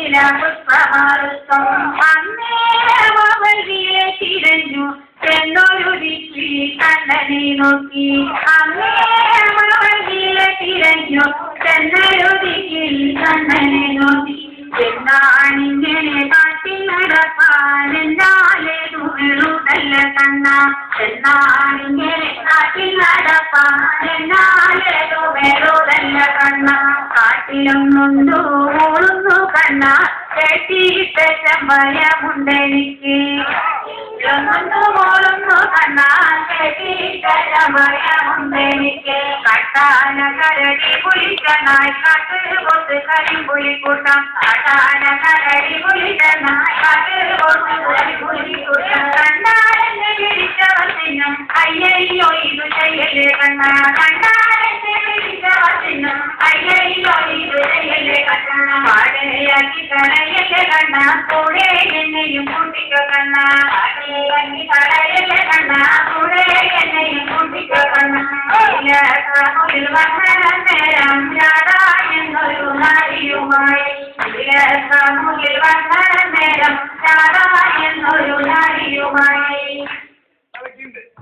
പുഷ്പമാർത്തം അന്നേരമവഴിയെ തിരഞ്ഞു എന്നൊരു ദിക്കി കണ്ണനെ നോക്കി അന്നേരമവഴിയെ തിരഞ്ഞു എന്നൊരു ദിക്കിൽ കണ്ണനെ നോക്കി എന്നാണിങ്ങനെ കാട്ടിൽ നടപ്പാൻ എന്നാലേതു വെറുതല്ല കണ്ണ എന്നാണിങ്ങനെ കാട്ടിൽ നടപ്പാൻ എന്നാലേതു വെറുതല്ല കണ്ണ കാട്ടിലൊന്നുണ്ടോ മൂളുന്നു കണ്ണ കേട്ടിട്ട ഭയമുണ്ടെനിക്ക് മോളുന്നു കണ്ണ കേട്ടിട്ട ഭയമുണ്ടെനിക്ക് കട്ടാന കരടി പുലിക്കനായി കാട്ടിൽ കൊത്ത് കരിമ്പുലിക്കൂട്ടം കാട്ടാന കരടി പുലിക്കനായി കാട്ടിൽ കൊത്ത് കരിമ്പുലിക്കൂട്ടം കണ്ണാരെന്നെ വിളിച്ചവസിനും അയ്യയ്യോ ഇത് ചെയ്യലേ കണ്ണ കണ്ണാരെന്നെ വിളിച്ചവസിനും അയ്യയ്യോ ഇത് ചെയ്യലേ കണ്ണ പാടയാക്കി കടയല്ലേ കണ്ണ കൂടെ എന്നെയും കൂട്ടിക്കോ കണ്ണ കടയല്ലേ കണ്ണ കൂടെ എന്നെയും കൂട്ടിക്കോ കണ്ണ മുന്നിൽ വന്ന നേരം ഞാടാ എന്നൊരു നാരിയുമായി മുന്നിൽ വന്ന നേരം ഞാടാ എന്നൊരു നാരിയുമായി